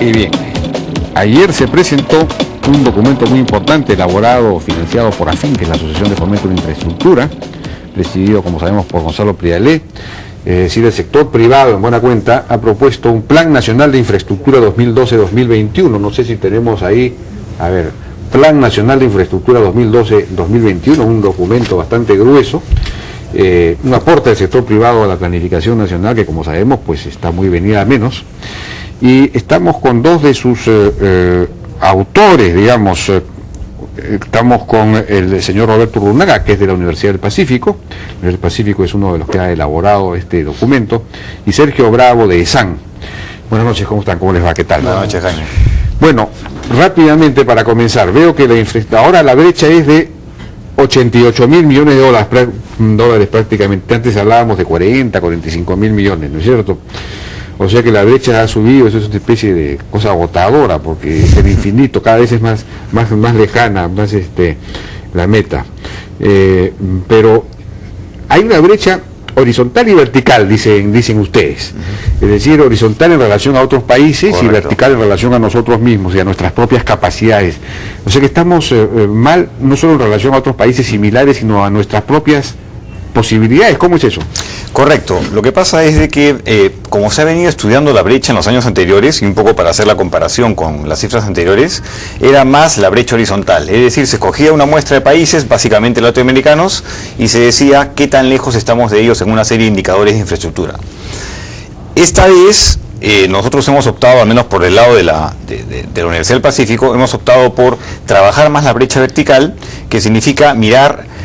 Y bien, ayer se presentó un documento muy importante elaborado, financiado por AFIN, que es la Asociación de Fomento de Infraestructura, presidido, como sabemos, por Gonzalo Prialé. Es decir, el sector privado, en buena cuenta, ha propuesto un Plan Nacional de Infraestructura 2012-2021. No sé si tenemos ahí, a ver, Plan Nacional de Infraestructura 2012-2021, un documento bastante grueso, un aporte del sector privado a la planificación nacional que, como sabemos, pues está muy venida a menos. Y estamos con dos de sus autores, digamos. Estamos con el señor Roberto Urrunaga, que es de la Universidad del Pacífico. La Universidad del Pacífico es uno de los que ha elaborado este documento, y Sergio Bravo de ESAN. Buenas noches, ¿cómo están? ¿Cómo les va? ¿Qué tal? Buenas noches, Jaime. Bueno, rápidamente para comenzar, veo que ahora la brecha es de 88 mil millones de dólares prácticamente. Antes hablábamos de 40, 45 mil millones, ¿no es cierto? O sea que la brecha ha subido, eso es una especie de cosa agotadora, porque el infinito cada vez es más lejana, más la meta. Pero hay una brecha horizontal y vertical, dicen ustedes. Es decir, horizontal en relación a otros países. Correcto. Y vertical en relación a nosotros mismos y a nuestras propias capacidades. O sea que estamos mal, no solo en relación a otros países similares, sino a nuestras propias posibilidades. ¿Cómo es eso? Correcto. Lo que pasa es de que, como se ha venido estudiando la brecha en los años anteriores, y un poco para hacer la comparación con las cifras anteriores, era más la brecha horizontal. Es decir, se escogía una muestra de países, básicamente latinoamericanos, y se decía qué tan lejos estamos de ellos en una serie de indicadores de infraestructura. Esta vez, nosotros hemos optado, al menos por el lado de la Universidad del Pacífico, hemos optado por trabajar más la brecha vertical, que significa mirar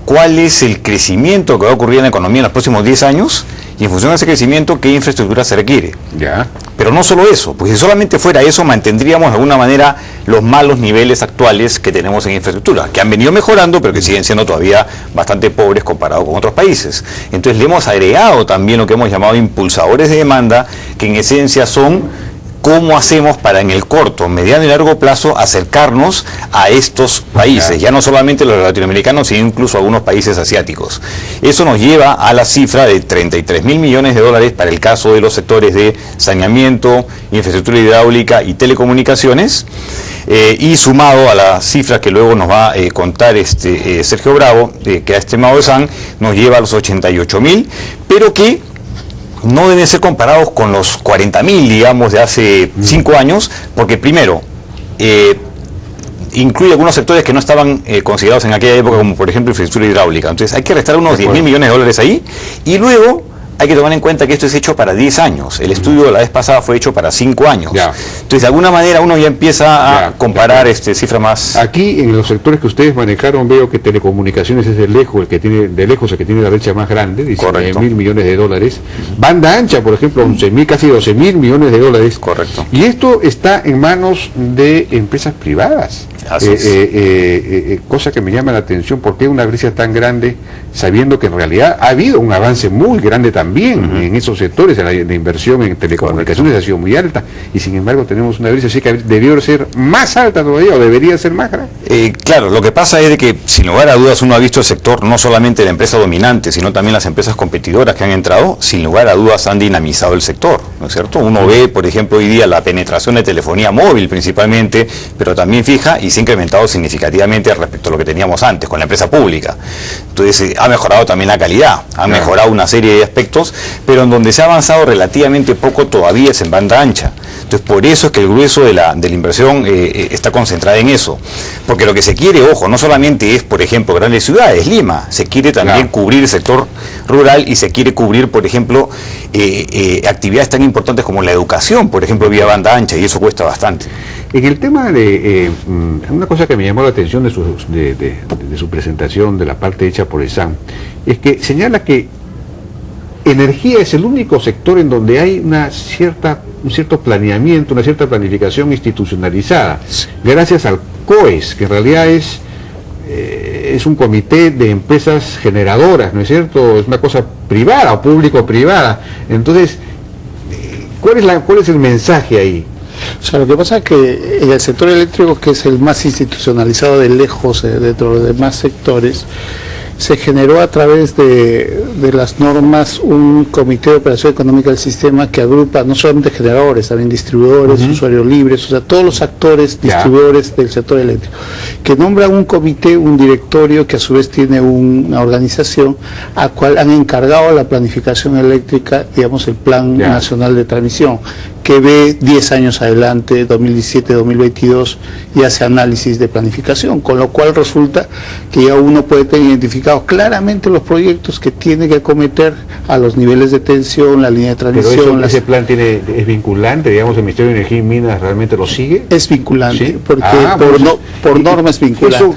cuál es el crecimiento que va a ocurrir en la economía en los próximos 10 años y en función de ese crecimiento qué infraestructura se requiere. Ya. Pero no solo eso, pues si solamente fuera eso mantendríamos de alguna manera los malos niveles actuales que tenemos en infraestructura, que han venido mejorando pero que siguen siendo todavía bastante pobres comparados con otros países. Entonces le hemos agregado también lo que hemos llamado impulsadores de demanda, que en esencia son cómo hacemos para en el corto, mediano y largo plazo acercarnos a estos países, ya no solamente los latinoamericanos, sino incluso algunos países asiáticos. Eso nos lleva a la cifra de 33 mil millones de dólares para el caso de los sectores de saneamiento, infraestructura hidráulica y telecomunicaciones, y sumado a la cifra que luego nos va a contar Sergio Bravo, que ha estimado ESAN, nos lleva a los 88 mil, pero que no deben ser comparados con los 40 mil, digamos, de hace 5 años, porque primero, incluye algunos sectores que no estaban considerados en aquella época, como por ejemplo infraestructura hidráulica. Entonces hay que restar unos 10 mil millones de dólares ahí, y luego hay que tomar en cuenta que esto es hecho para 10 años. El estudio de la vez pasada fue hecho para 5 años. Ya. Entonces, de alguna manera, uno ya empieza a comparar cifras más. Aquí, en los sectores que ustedes manejaron, veo que telecomunicaciones es de lejos el que tiene la brecha más grande, 19 mil millones de dólares. Banda ancha, por ejemplo, 11 mil, casi 12 mil millones de dólares. Correcto. Y esto está en manos de empresas privadas. Cosa que me llama la atención, ¿por qué una brecha tan grande, sabiendo que en realidad ha habido un avance muy grande también en esos sectores? La inversión en telecomunicaciones ha sido muy alta, y sin embargo tenemos una brecha así que debió ser más alta todavía, o debería ser más grande. Claro, lo que pasa es de que, sin lugar a dudas, uno ha visto el sector, no solamente la empresa dominante, sino también las empresas competidoras que han entrado, sin lugar a dudas han dinamizado el sector, ¿no es cierto? Uno ve, por ejemplo, hoy día la penetración de telefonía móvil principalmente, pero también fija, y se ha incrementado significativamente respecto a lo que teníamos antes con la empresa pública. Entonces ha mejorado también la calidad, ha mejorado una serie de aspectos, pero en donde se ha avanzado relativamente poco todavía es en banda ancha. Entonces por eso es que el grueso de la inversión está concentrada en eso, porque lo que se quiere, ojo, no solamente es, por ejemplo, grandes ciudades, Lima, se quiere también cubrir el sector rural, y se quiere cubrir, por ejemplo, actividades tan importantes como la educación, por ejemplo, vía banda ancha, y eso cuesta bastante. En el tema de una cosa que me llamó la atención de su presentación, de la parte hecha por ESAN, es que señala que energía es el único sector en donde hay un cierto planeamiento, una cierta planificación institucionalizada, gracias al COES, que en realidad es un comité de empresas generadoras, ¿no es cierto? Es una cosa privada o público-privada. Entonces, ¿cuál es el mensaje ahí? O sea, lo que pasa es que en el sector eléctrico, que es el más institucionalizado de lejos dentro de los demás sectores, se generó a través de las normas un comité de operación económica del sistema que agrupa no solamente generadores, también distribuidores, usuarios libres, o sea, todos los actores distribuidores del sector eléctrico, que nombran un comité, un directorio que a su vez tiene una organización a cual han encargado la planificación eléctrica, digamos el Plan Nacional de Transmisión, que ve 10 años adelante, 2017-2022, y hace análisis de planificación, con lo cual resulta que ya uno puede tener identificados claramente los proyectos que tiene que acometer a los niveles de tensión, la línea de transmisión. Pero ese plan es vinculante, digamos, el Ministerio de Energía y Minas realmente lo sigue. Es vinculante, ¿sí? Porque por norma es vinculante. ¿Eso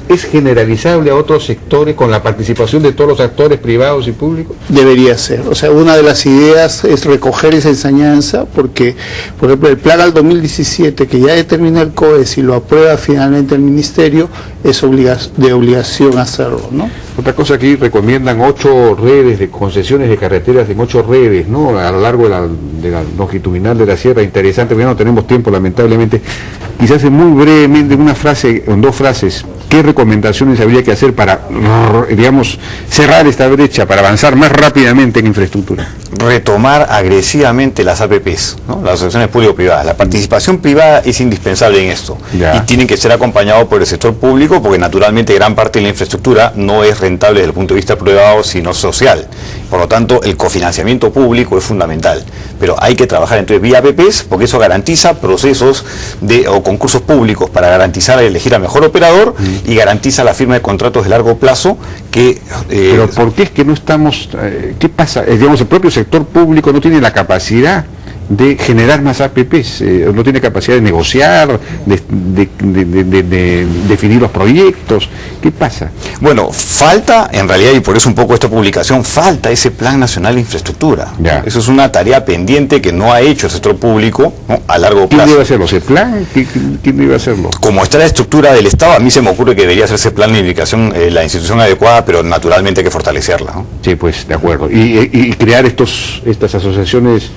es generalizable a otros sectores con la participación de todos los actores privados y públicos? Debería ser, o sea, una de las ideas es recoger esa enseñanza, porque, por ejemplo, el plan al 2017, que ya determina el COES y lo aprueba finalmente el Ministerio, es de obligación hacerlo, ¿no? Otra cosa, aquí recomiendan 8 redes de concesiones de carreteras en 8 redes, ¿no? A lo largo de la longitudinal de la sierra. Interesante, porque ya no tenemos tiempo, lamentablemente. Quizás muy brevemente, en 2 frases, ¿qué recomendaciones habría que hacer para, digamos, cerrar esta brecha, para avanzar más rápidamente en infraestructura? Retomar agresivamente las APPs, ¿no? Las asociaciones público-privadas. La participación privada es indispensable en esto y tienen que ser acompañados por el sector público, porque naturalmente gran parte de la infraestructura no es rentable desde el punto de vista privado, sino social. Por lo tanto, el cofinanciamiento público es fundamental, pero hay que trabajar entonces vía APPs, porque eso garantiza procesos o concursos públicos para garantizar elegir al mejor operador y garantiza la firma de contratos de largo plazo que... Pero ¿por qué es que no estamos... ¿qué pasa? Digamos, el propio sector público no tiene la capacidad de generar más APPs, no tiene capacidad de negociar, de definir los proyectos. ¿Qué pasa? Bueno, falta, en realidad, y por eso un poco esta publicación, falta ese Plan Nacional de Infraestructura. Eso es una tarea pendiente que no ha hecho el sector público, ¿no? A largo plazo. ¿Quién debe hacerlo? ¿Ese plan? ¿Quién debe hacerlo? Como está la estructura del Estado, a mí se me ocurre que debería hacerse plan de indicación la institución adecuada, pero naturalmente hay que fortalecerla, ¿no? Sí, pues, de acuerdo. Y crear estas asociaciones,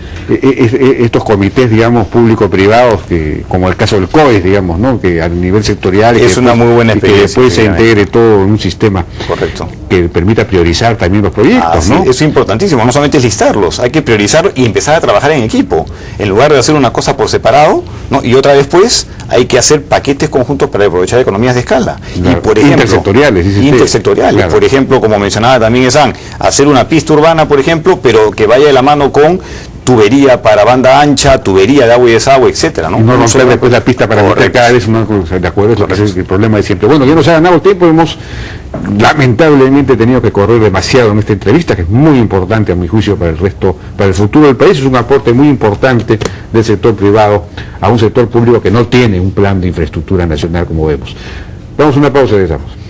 estos comités, digamos, público-privados, que como el caso del COES, digamos, ¿no? Que a nivel sectorial es una muy buena experiencia, y que después se integre todo en un sistema que permita priorizar también los proyectos, ¿no? Sí, es importantísimo, no solamente es listarlos, hay que priorizar y empezar a trabajar en equipo, en lugar de hacer una cosa por separado, ¿no? Y otra después hay que hacer paquetes conjuntos para aprovechar economías de escala. Claro. Y por ejemplo, intersectoriales, claro. Por ejemplo, como mencionaba también Esan, hacer una pista urbana, por ejemplo, pero que vaya de la mano con tubería para banda ancha, tubería de agua y desagüe, etcétera, ¿no? Y no romper después la pista para meter cada vez una, de acuerdo, es el problema de siempre. Bueno, ya nos ha ganado el tiempo, hemos lamentablemente tenido que correr demasiado en esta entrevista, que es muy importante a mi juicio para el futuro del país. Es un aporte muy importante del sector privado a un sector público que no tiene un plan de infraestructura nacional, como vemos. Damos una pausa y regresamos.